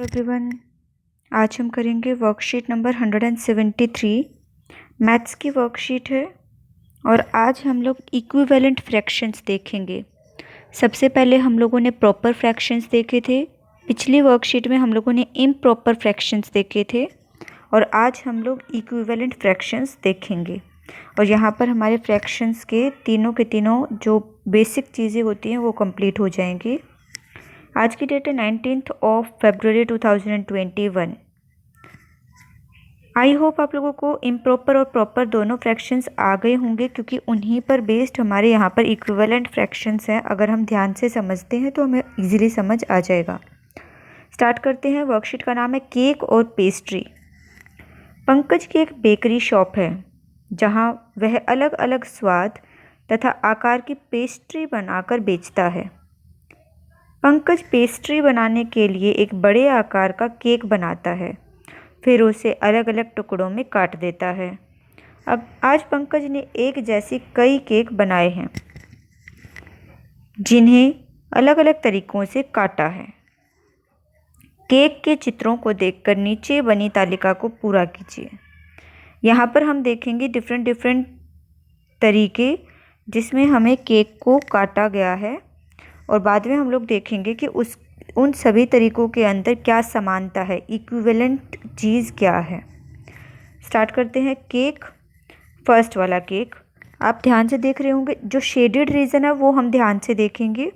Everyone, आज हम करेंगे वर्कशीट नंबर 173। मैथ्स की वर्कशीट है और आज हम लोग इक्विवेलेंट फ्रैक्शंस देखेंगे। सबसे पहले हम लोगों ने प्रॉपर फ्रैक्शंस देखे थे। पिछली वर्कशीट में हम लोगों ने इम्प्रॉपर फ्रैक्शंस देखे थे और आज हम लोग इक्विवेलेंट फ्रैक्शंस देखेंगे। और यहाँ पर हमारे फ्रैक्शंस के तीनों जो बेसिक चीज़ें होती हैं वो कंप्लीट हो जाएंगी। आज की डेट है 19 फरवरी 2021। आई होप आप लोगों को इम्प्रॉपर और प्रॉपर दोनों फ्रैक्शंस आ गए होंगे, क्योंकि उन्हीं पर बेस्ड हमारे यहाँ पर इक्विवेलेंट फ्रैक्शंस हैं। अगर हम ध्यान से समझते हैं तो हमें इजीली समझ आ जाएगा। स्टार्ट करते हैं। वर्कशीट का नाम है केक और पेस्ट्री। पंकज की एक बेकरी शॉप है जहाँ वह अलग अलग स्वाद तथा आकार की पेस्ट्री बनाकर बेचता है। पंकज पेस्ट्री बनाने के लिए एक बड़े आकार का केक बनाता है, फिर उसे अलग अलग टुकड़ों में काट देता है। अब आज पंकज ने एक जैसी कई केक बनाए हैं जिन्हें अलग अलग तरीकों से काटा है। केक के चित्रों को देखकर नीचे बनी तालिका को पूरा कीजिए। यहाँ पर हम देखेंगे डिफरेंट तरीके जिसमें हमें केक को काटा गया है और बाद में हम लोग देखेंगे कि उन सभी तरीकों के अंदर क्या समानता है, इक्विवेलेंट चीज़ क्या है। स्टार्ट करते हैं। केक, फर्स्ट वाला केक आप ध्यान से देख रहे होंगे। जो शेडेड रीजन है वो हम ध्यान से देखेंगे,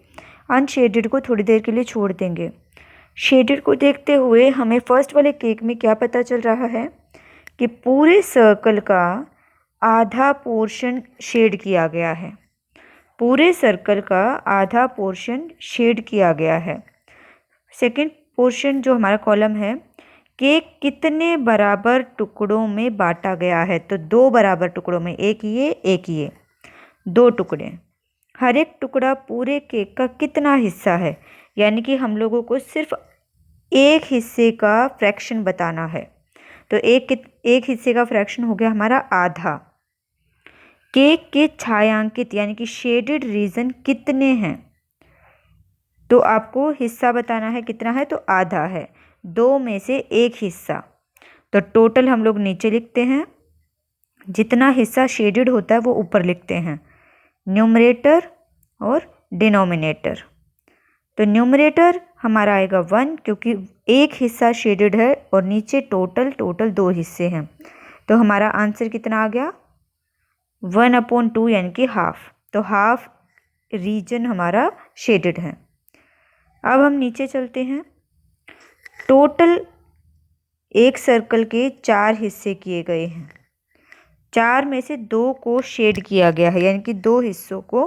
अनशेडेड को थोड़ी देर के लिए छोड़ देंगे। शेडेड को देखते हुए हमें फर्स्ट वाले केक में क्या पता चल रहा है कि पूरे सर्कल का आधा पोर्शन शेड किया गया है। पूरे सर्कल का आधा पोर्शन शेड किया गया है। सेकंड पोर्शन जो हमारा कॉलम है, केक कितने बराबर टुकड़ों में बांटा गया है, तो 2 बराबर टुकड़ों में, एक ये 2 टुकड़े। हर एक टुकड़ा पूरे केक का कितना हिस्सा है, यानी कि हम लोगों को सिर्फ एक हिस्से का फ्रैक्शन बताना है। तो एक हिस्से का फ्रैक्शन हो गया हमारा आधा। केक के छायांकित यानी कि शेडेड रीजन कितने हैं, तो आपको हिस्सा बताना है कितना है, तो आधा है। 2 में से एक हिस्सा, तो टोटल हम लोग नीचे लिखते हैं। जितना हिस्सा शेडेड होता है वो ऊपर लिखते हैं, न्यूमरेटर और डिनोमिनेटर। तो न्यूमरेटर हमारा आएगा 1, क्योंकि एक हिस्सा शेडेड है और नीचे टोटल 2 हिस्से हैं। तो हमारा आंसर कितना आ गया, 1/2 यानी कि हाफ। तो हाफ रीजन हमारा शेडेड है। अब हम नीचे चलते हैं। टोटल एक सर्कल के 4 हिस्से किए गए हैं। 4 में से 2 को शेड किया गया है, यानी कि 2 हिस्सों को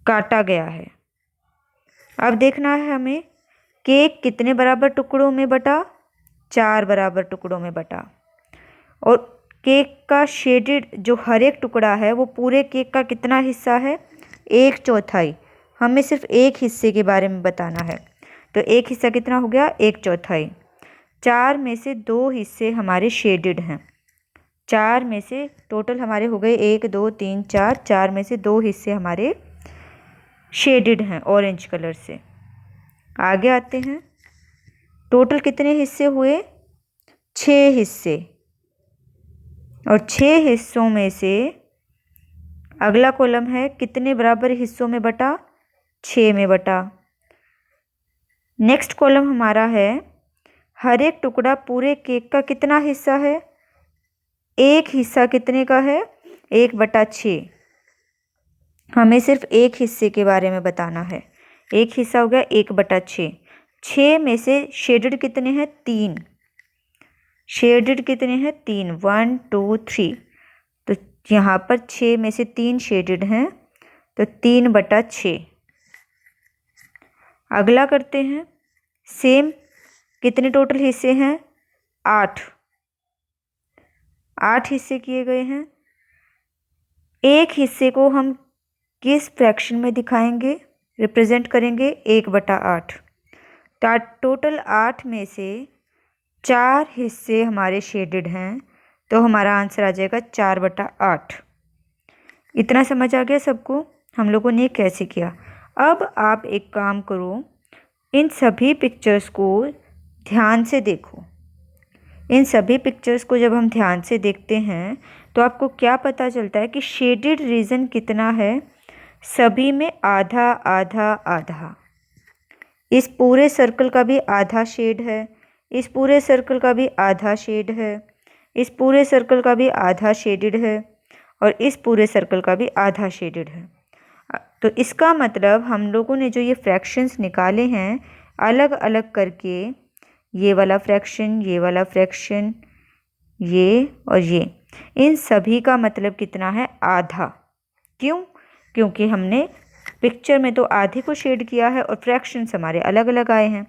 काटा गया है। अब देखना है हमें केक कितने बराबर टुकड़ों में बटा, 4 बराबर टुकड़ों में बटा। और केक का शेडेड जो हर एक टुकड़ा है वो पूरे केक का कितना हिस्सा है, 1/4। हमें सिर्फ एक हिस्से के बारे में बताना है, तो एक हिस्सा कितना हो गया, 1/4। 4 में से 2 हिस्से हमारे शेडेड हैं। 4 में से टोटल हमारे हो गए 1 2 3 4, 4 में से 2 हिस्से हमारे शेडेड हैं ऑरेंज कलर से। आगे आते हैं। टोटल कितने हिस्से हुए, 6 हिस्से। और 6 हिस्सों में से अगला कॉलम है कितने बराबर हिस्सों में बटा, 6 में बटा। नेक्स्ट कॉलम हमारा है हर एक टुकड़ा पूरे केक का कितना हिस्सा है, एक हिस्सा कितने का है, 1/6। हमें सिर्फ एक हिस्से के बारे में बताना है। एक हिस्सा हो गया 1/6। 6 में से शेडेड कितने हैं, 3। शेडेड कितने हैं, 3, 1 2 3। तो यहाँ पर 6 में से 3 शेडेड हैं, तो 3/6। अगला करते हैं। सेम, कितने टोटल हिस्से हैं, 8 हिस्से किए गए हैं। एक हिस्से को हम किस फ्रैक्शन में दिखाएंगे, रिप्रेजेंट करेंगे, 1/8। टोटल 8 में से 4 हिस्से हमारे शेडेड हैं, तो हमारा आंसर आ जाएगा 4/8। इतना समझ आ गया सबको हम लोगों ने कैसे किया। अब आप एक काम करो, इन सभी पिक्चर्स को ध्यान से देखो। इन सभी पिक्चर्स को जब हम ध्यान से देखते हैं तो आपको क्या पता चलता है कि शेडेड रीजन कितना है? सभी में आधा आधा आधा। इस पूरे सर्कल का भी आधा शेड है, इस पूरे सर्कल का भी आधा शेड है, इस पूरे सर्कल का भी आधा शेडेड है और इस पूरे सर्कल का भी आधा शेडेड है। तो इसका मतलब हम लोगों ने जो ये फ्रैक्शंस निकाले हैं अलग अलग करके, ये वाला फ्रैक्शन, ये वाला फ्रैक्शन, ये और ये, इन सभी का मतलब कितना है? आधा। क्यों? क्योंकि हमने पिक्चर में तो आधे को शेड किया है और फ्रैक्शंस हमारे अलग अलग आए हैं,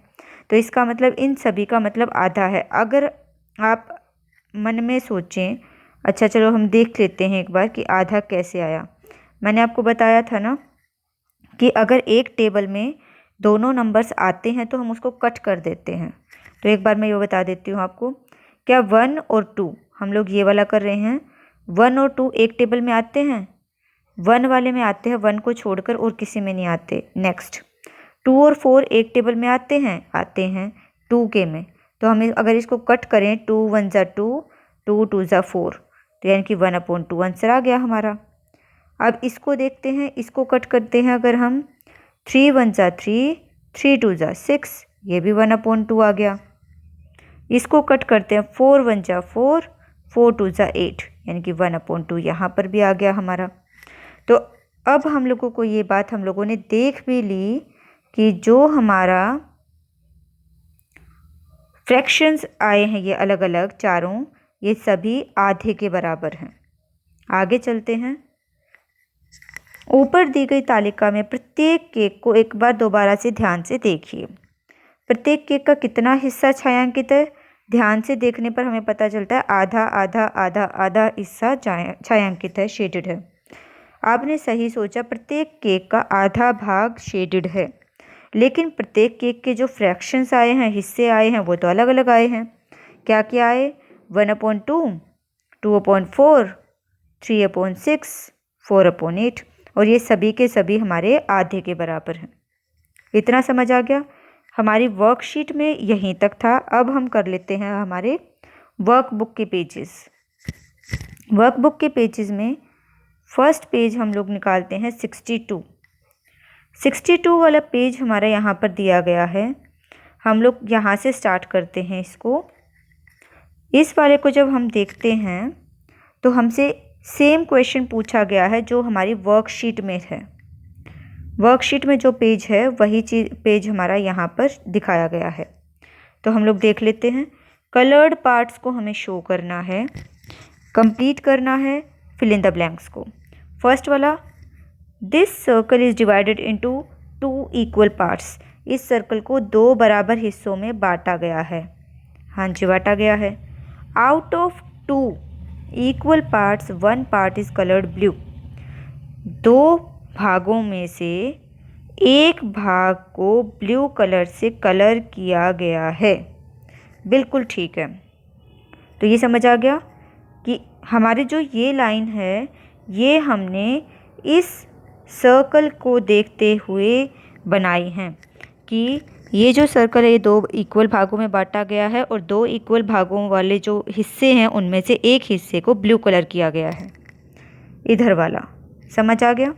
तो इसका मतलब इन सभी का मतलब आधा है। अगर आप मन में सोचें, अच्छा चलो हम देख लेते हैं एक बार कि आधा कैसे आया। मैंने आपको बताया था ना कि अगर एक टेबल में दोनों नंबर्स आते हैं तो हम उसको कट कर देते हैं। तो एक बार मैं ये बता देती हूँ आपको, क्या 1 और 2, हम लोग ये वाला कर रहे हैं, 1 और 2 एक टेबल में आते हैं? 1 वाले में आते हैं, 1 को छोड़कर और किसी में नहीं आते। नेक्स्ट, 2 और 4 एक टेबल में आते हैं? आते हैं 2 के में। तो हमें अगर इसको कट करें, 2 1 ज़ा 2, 2 2 ज़ा 4, तो यानी कि 1/2 आंसर आ गया हमारा। अब इसको देखते हैं, इसको कट करते हैं अगर हम, 3 1 ज़ा 3, 3 2 ज़ा 6, ये भी 1/2 आ गया। इसको कट करते हैं, 4 1 ज़ा 4, 4 2 ज़ा 8, यानी कि 1/2 यहाँ पर भी आ गया हमारा। तो अब हम लोगों को ये बात हम लोगों ने देख भी ली कि जो हमारा फ्रैक्शंस आए हैं ये अलग अलग चारों, ये सभी आधे के बराबर हैं। आगे चलते हैं। ऊपर दी गई तालिका में प्रत्येक केक को एक बार दोबारा से ध्यान से देखिए। प्रत्येक केक का कितना हिस्सा छायांकित है? ध्यान से देखने पर हमें पता चलता है आधा आधा आधा आधा हिस्सा छायांकित है, शेडेड है। आपने सही सोचा, प्रत्येक केक का आधा भाग शेडेड है, लेकिन प्रत्येक केक के जो फ्रैक्शंस आए हैं, हिस्से आए हैं, वो तो अलग अलग आए हैं। क्या क्या आए? 1/2, 2/4, 3/6, 4/8, और ये सभी के सभी हमारे आधे के बराबर हैं। इतना समझ आ गया? हमारी वर्कशीट में यहीं तक था। अब हम कर लेते हैं हमारे वर्कबुक के पेजेस। वर्कबुक के पेजेस में फर्स्ट पेज हम लोग निकालते हैं 62। 62 वाला पेज हमारा यहाँ पर दिया गया है। हम लोग यहाँ से स्टार्ट करते हैं इसको। इस वाले को जब हम देखते हैं तो हमसे सेम क्वेश्चन पूछा गया है जो हमारी वर्कशीट में है। वर्कशीट में जो पेज है वही पेज हमारा यहाँ पर दिखाया गया है। तो हम लोग देख लेते हैं। कलर्ड पार्ट्स को हमें शो करना है, कंप्लीट करना है फिल इन द ब्लैंक्स को। फर्स्ट वाला, this circle is divided into 2 equal parts. इस सर्कल को 2 बराबर हिस्सों में बांटा गया है। हाँ जी, बांटा गया है। Out of 2 equal parts 1 part is coloured blue. 2 भागों में से एक भाग को ब्लू कलर से कलर किया गया है। बिल्कुल ठीक है। तो ये समझ आ गया कि हमारी जो ये लाइन है ये हमने इस सर्कल को देखते हुए बनाई है कि ये जो सर्कल है ये 2 इक्वल भागों में बांटा गया है और 2 इक्वल भागों वाले जो हिस्से हैं उनमें से एक हिस्से को ब्लू कलर किया गया है। इधर वाला समझ आ गया?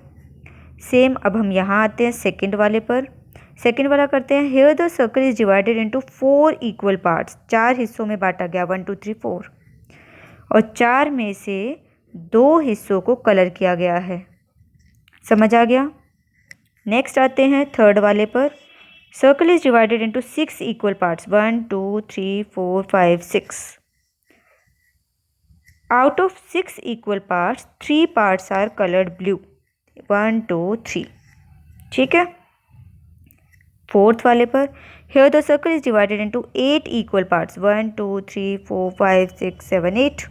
सेम अब हम यहाँ आते हैं सेकंड वाले पर। सेकंड वाला करते हैं। Here the circle is divided into 4 equal parts. 4 हिस्सों में बांटा गया, 1 2 3 4, और 4 में से 2 हिस्सों को कलर किया गया है। समझ आ गया? नेक्स्ट आते हैं थर्ड वाले पर। Circle is divided into 6 equal parts, 1 2 3 4 5 6। Out of 6 equal parts 3 parts are coloured blue, 1 2 3। ठीक है। फोर्थ वाले पर, here the circle is divided into 8 equal parts, 1 2 3 4 5 6 7 8।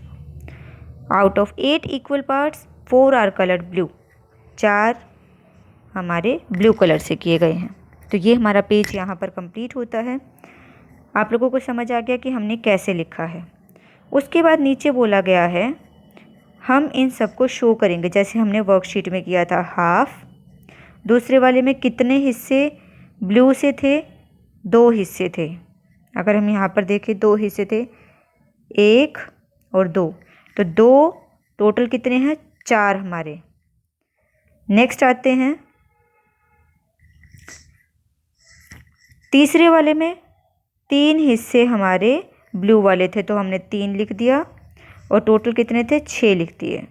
Out of 8 equal parts 4 are coloured blue. 4 हमारे blue colour से किए गए हैं। तो ये हमारा पेज यहाँ पर कंप्लीट होता है। आप लोगों को समझ आ गया कि हमने कैसे लिखा है। उसके बाद नीचे बोला गया है हम इन सबको शो करेंगे जैसे हमने वर्कशीट में किया था। हाफ, दूसरे वाले में कितने हिस्से ब्लू से थे, दो हिस्से थे। अगर हम यहाँ पर देखें, दो हिस्से थे, 1 और 2, तो 2 टोटल कितने हैं? 4 हमारे। नेक्स्ट आते हैं तीसरे वाले में, 3 हिस्से हमारे ब्लू वाले थे, तो हमने 3 लिख दिया, और टोटल कितने थे? 6 लिख दिए।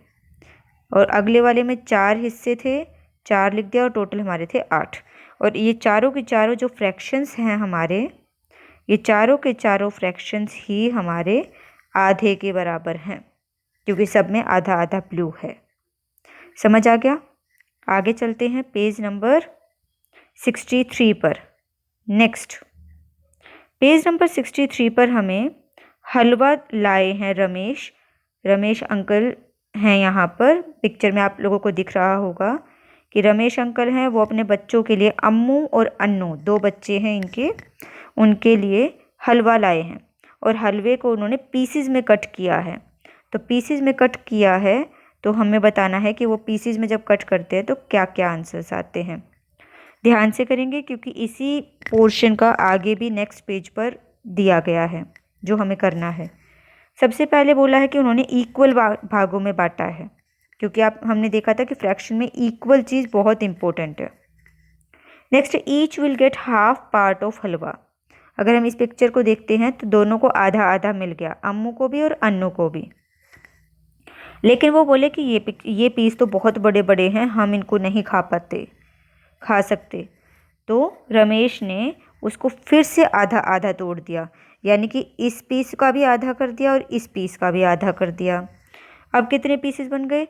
और अगले वाले में 4 हिस्से थे, 4 लिख दिया, और टोटल हमारे थे 8। और ये चारों के चारों जो फ्रैक्शंस हैं हमारे, ये चारों के चारों फ्रैक्शंस ही हमारे आधे के बराबर हैं, क्योंकि सब में आधा आधा ब्लू है। समझ आ गया? आगे चलते हैं पेज नंबर 63 पर। नेक्स्ट पेज नंबर 63 पर हमें हलवा लाए हैं रमेश अंकल हैं। यहाँ पर पिक्चर में आप लोगों को दिख रहा होगा कि रमेश अंकल हैं, वो अपने बच्चों के लिए, अम्मू और अन्नू 2 बच्चे हैं इनके, उनके लिए हलवा लाए हैं। और हलवे को उन्होंने पीसेस में कट किया है। तो पीसेस में कट किया है, तो हमें बताना है कि वो पीसेस में जब कट करते हैं तो क्या क्या आंसर्स आते हैं। ध्यान से करेंगे, क्योंकि इसी पोर्शन का आगे भी नेक्स्ट पेज पर दिया गया है जो हमें करना है। सबसे पहले बोला है कि उन्होंने इक्वल भागों में बांटा है, क्योंकि हमने देखा था कि फ्रैक्शन में इक्वल चीज़ बहुत इंपॉर्टेंट है। Next, each will get half part of halwa. अगर हम इस पिक्चर को देखते हैं तो दोनों को आधा आधा मिल गया, अम्मू को भी और अन्नू को भी। लेकिन वो बोले कि ये पीस तो बहुत बड़े बड़े हैं, हम इनको नहीं खा सकते। तो रमेश ने उसको फिर से आधा आधा तोड़ दिया, यानी कि इस पीस का भी आधा कर दिया और इस पीस का भी आधा कर दिया। अब कितने पीसेस बन गए?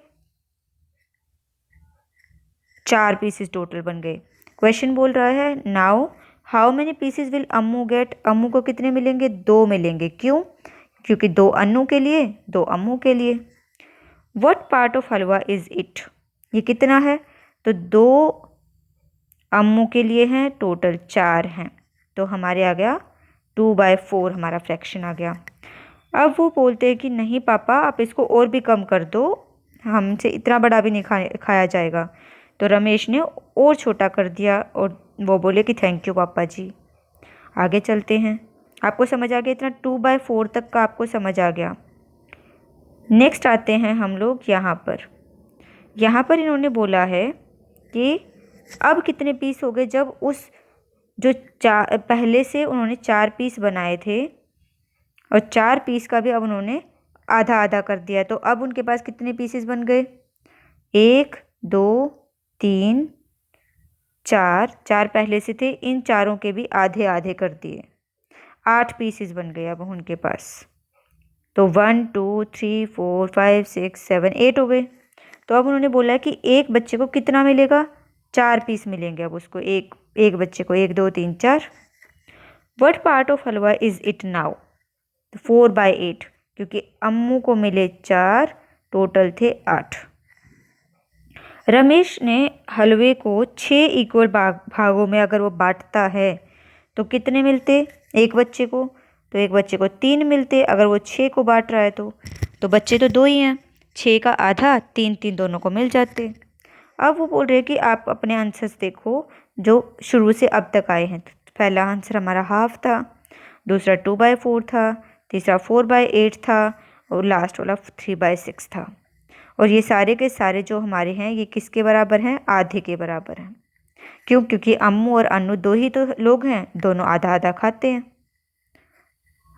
4 पीसेस टोटल बन गए। क्वेश्चन बोल रहा है, now how many pieces will Ammu get. Ammu को कितने मिलेंगे? 2 मिलेंगे। क्यों? क्योंकि 2 अन्नू के लिए, 2 अम्मू के लिए। What part of halwa is it. ये कितना है? तो 2 अम्मू के लिए हैं, टोटल 4 हैं, तो हमारे आ गया 2/4 हमारा फ्रैक्शन आ गया। अब वो बोलते हैं कि नहीं पापा, आप इसको और भी कम कर दो, हमसे इतना बड़ा भी नहीं खाया जाएगा। तो रमेश ने और छोटा कर दिया और वो बोले कि थैंक यू पापा जी। आगे चलते हैं। आपको समझ आ गया? इतना 2/4 तक का आपको समझ आ गया। नेक्स्ट आते हैं हम लोग यहाँ पर इन्होंने बोला है कि अब कितने पीस हो गए, जब उस जो पहले से उन्होंने 4 पीस बनाए थे और 4 पीस का भी अब उन्होंने आधा आधा कर दिया, तो अब उनके पास कितने पीसेस बन गए? 1 2 3 4 पहले से थे, इन चारों के भी आधे आधे कर दिए, 8 पीसेस बन गए अब उनके पास। तो 1 2 3 4 5 6 7 8 हो गए। तो अब उन्होंने बोला है कि एक बच्चे को कितना मिलेगा? 4 पीस मिलेंगे अब उसको, एक बच्चे को 1 2 3 4। What part of halwa is it now? 4/8, क्योंकि अम्मू को मिले 4, टोटल थे 8। रमेश ने हलवे को 6 इक्वल भागों में अगर वो बांटता है तो कितने मिलते एक बच्चे को? तो एक बच्चे को 3 मिलते। अगर वो 6 को बांट रहा है तो बच्चे तो 2 ही हैं, 6 का आधा 3 3 दोनों को मिल जाते। अब वो बोल रहे हैं कि आप अपने आंसर्स देखो जो शुरू से अब तक आए हैं। पहला आंसर हमारा हाफ था, दूसरा 2/4 था, तीसरा 4/8 था और लास्ट वाला 3/6 था। और ये सारे के सारे जो हमारे हैं ये किसके बराबर हैं? आधे के बराबर हैं। क्यों? क्योंकि अम्मू और अन्नू 2 ही तो लोग हैं, दोनों आधा आधा खाते हैं।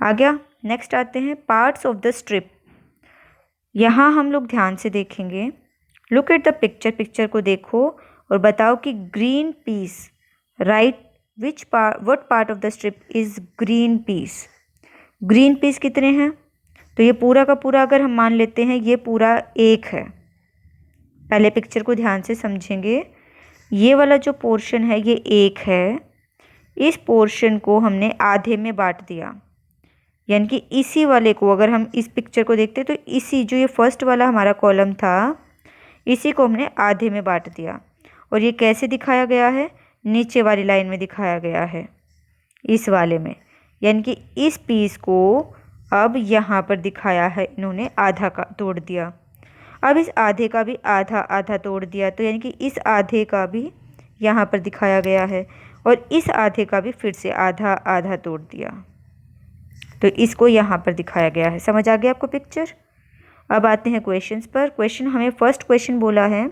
आ गया। नेक्स्ट आते हैं पार्ट्स ऑफ द स्ट्रिप। यहाँ हम लोग ध्यान से देखेंगे। लुक एट द पिक्चर को देखो और बताओ कि green peas, right what part of the strip is green peas. Green peas कितने हैं? तो ये पूरा का पूरा अगर हम मान लेते हैं ये पूरा 1 है। पहले पिक्चर को ध्यान से समझेंगे। ये वाला जो पोर्शन है ये 1 है, इस पोर्शन को हमने आधे में बांट दिया, यानी कि इसी वाले को अगर हम इस पिक्चर को देखते तो इसी जो ये फर्स्ट वाला हमारा कॉलम था इसी को हमने आधे में बांट दिया। और ये कैसे दिखाया गया है? नीचे वाली लाइन में दिखाया गया है, इस वाले में, यानी कि इस पीस को अब यहाँ पर दिखाया है इन्होंने, आधा का तोड़ दिया। अब इस आधे का भी आधा आधा तोड़ दिया, तो यानी कि इस आधे का भी यहाँ पर दिखाया गया है। और इस आधे का भी फिर से आधा आधा तोड़ दिया। तो इसको यहाँ पर दिखाया गया है। समझ आ गया आपको पिक्चर? अब आते हैं क्वेश्चंस पर। क्वेश्चन हमें फर्स्ट क्वेश्चन बोला है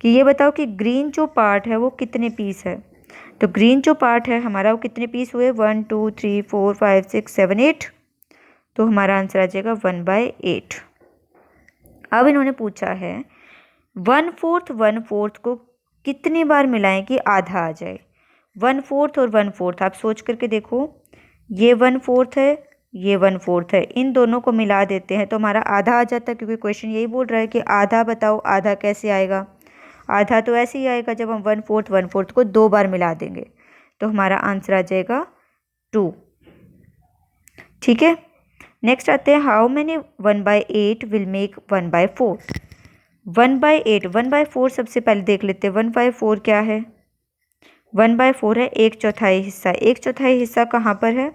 कि ये बताओ कि ग्रीन जो पार्ट है वो कितने पीस है। तो ग्रीन जो पार्ट है हमारा वो कितने पीस हुए, 1 2 3 4 5 6 7 8। तो हमारा आंसर आ जाएगा 1/8। अब इन्होंने पूछा है 1/4 को कितनी बार मिलाएं कि आधा आ जाए। 1/4 और 1/4 आप सोच करके देखो, ये 1/4 है, ये 1/4 है, इन दोनों को मिला देते हैं तो हमारा आधा आ जाता है, क्योंकि क्वेश्चन यही बोल रहा है कि आधा बताओ, आधा कैसे आएगा। आधा तो ऐसे ही आएगा जब हम 1/4 को 2 बार मिला देंगे। तो हमारा आंसर आ जाएगा 2। ठीक है, नेक्स्ट आते हैं हाउ मैनी 1/8 विल मेक 1/4। 1/8 1/4 सबसे पहले देख लेते हैं। 1/4 क्या है? 1/4 है 1/4 हिस्सा। 1/4 हिस्सा कहाँ पर है?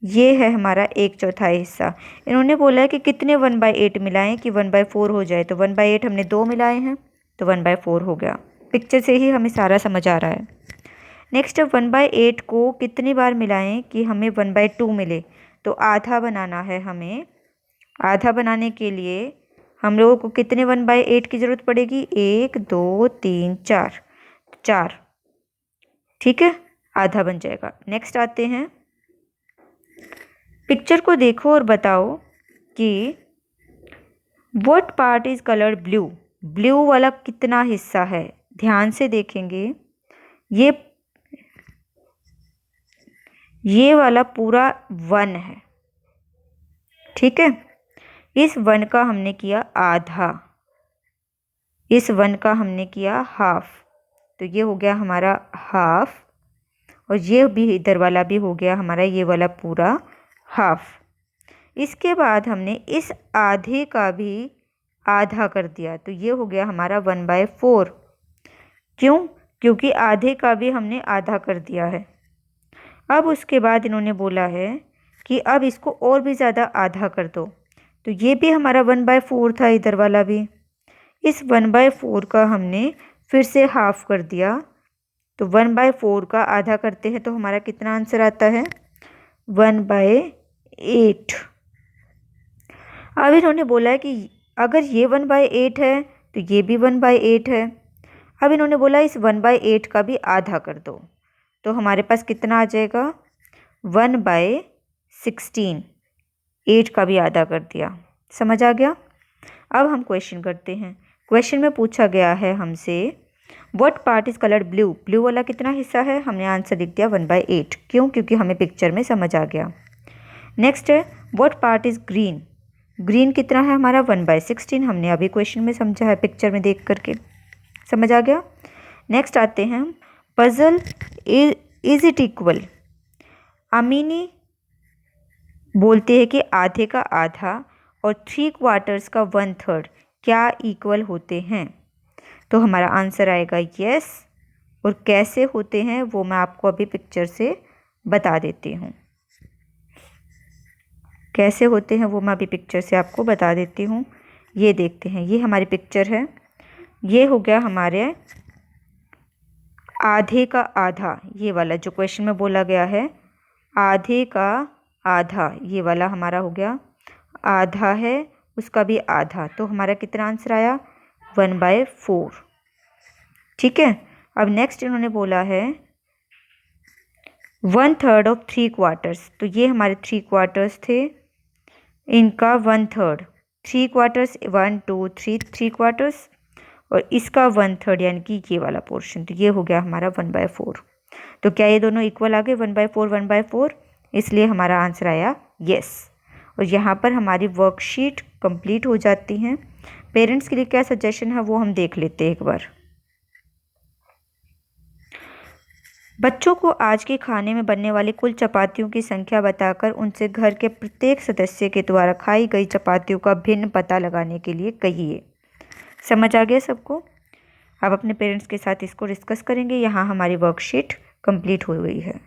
ये है हमारा 1/4 हिस्सा। इन्होंने बोला है कि कितने 1/8 मिलाएं कि 1/4 हो जाए। तो 1/8 हमने 2 मिलाए हैं तो 1/4 हो गया। पिक्चर से ही हमें सारा समझ आ रहा है। नेक्स्ट 1/8 को कितनी बार मिलाएं कि हमें 1/2 मिले। तो आधा बनाना है हमें। आधा बनाने के लिए हम लोगों को कितने 1/8 की ज़रूरत पड़ेगी? 1 2 3 4 4। ठीक है, आधा बन जाएगा। नेक्स्ट आते हैं, पिक्चर को देखो और बताओ कि what part is coloured blue. Blue वाला कितना हिस्सा है? ध्यान से देखेंगे, ये वाला पूरा 1 है। ठीक है, इस 1 का हमने किया आधा, इस 1 का हमने किया हाफ। तो ये हो गया हमारा हाफ, और ये भी इधर वाला भी हो गया हमारा ये वाला पूरा हाफ। इसके बाद हमने इस आधे का भी आधा कर दिया, तो ये हो गया हमारा 1/4। क्यों? क्योंकि आधे का भी हमने आधा कर दिया है। अब उसके बाद इन्होंने बोला है कि अब इसको और भी ज़्यादा आधा कर दो। तो ये भी हमारा 1/4 था, इधर वाला भी। इस 1/4 का हमने फिर से हाफ कर दिया। तो 1/4 का आधा करते हैं तो हमारा कितना आंसर आता है? 1/8। अब इन्होंने बोला है कि अगर ये 1/8 है तो ये भी 1/8 है। अब इन्होंने बोला इस 1/8 का भी आधा कर दो। तो हमारे पास कितना आ जाएगा? 1/16। 8 का भी आधा कर दिया। समझ आ गया? अब हम क्वेश्चन करते हैं। क्वेश्चन में पूछा गया है हमसे what part is coloured blue. Blue वाला कितना हिस्सा है? हमने आंसर लिख दिया 1/8। क्यों? क्योंकि हमें पिक्चर में समझ आ गया। नेक्स्ट है what part is green. Green कितना है हमारा? 1/16। हमने अभी क्वेश्चन में समझा है, पिक्चर में देख करके समझ आ गया। नेक्स्ट आते हैं हम puzzle is it equal. Amini बोलते हैं कि आधे का आधा और 3/4 का 1/3 क्या इक्वल होते हैं। तो हमारा आंसर आएगा यस। और कैसे होते हैं वो मैं आपको अभी पिक्चर से बता देती हूँ। कैसे होते हैं वो मैं अभी पिक्चर से आपको बता देती हूँ। ये देखते हैं, ये हमारी पिक्चर है। ये हो गया हमारे आधे का आधा, ये वाला जो क्वेश्चन में बोला गया है आधे का आधा, ये वाला हमारा हो गया आधा है, उसका भी आधा। तो हमारा कितना आंसर आया? 1/4। ठीक है, अब नेक्स्ट इन्होंने बोला है 1/3 ऑफ 3/4। तो ये हमारे 3/4 थे, इनका 1/3। 3/4 1 2 3 3/4 और इसका 1/3 यानी कि ये वाला पोर्शन। तो ये हो गया हमारा 1/4। तो क्या ये दोनों इक्वल आ गए? 1/4 1/4, इसलिए हमारा आंसर आया यस। और यहाँ पर हमारी वर्कशीट कंप्लीट हो जाती हैं। पेरेंट्स के लिए क्या सजेशन है वो हम देख लेते हैं एक बार। बच्चों को आज के खाने में बनने वाली कुल चपातियों की संख्या बताकर उनसे घर के प्रत्येक सदस्य के द्वारा खाई गई चपातियों का भिन्न पता लगाने के लिए कहिए। समझ आ गया सबको? अब अपने पेरेंट्स के साथ इसको डिस्कस करेंगे। यहाँ हमारी वर्कशीट कंप्लीट हो गई है।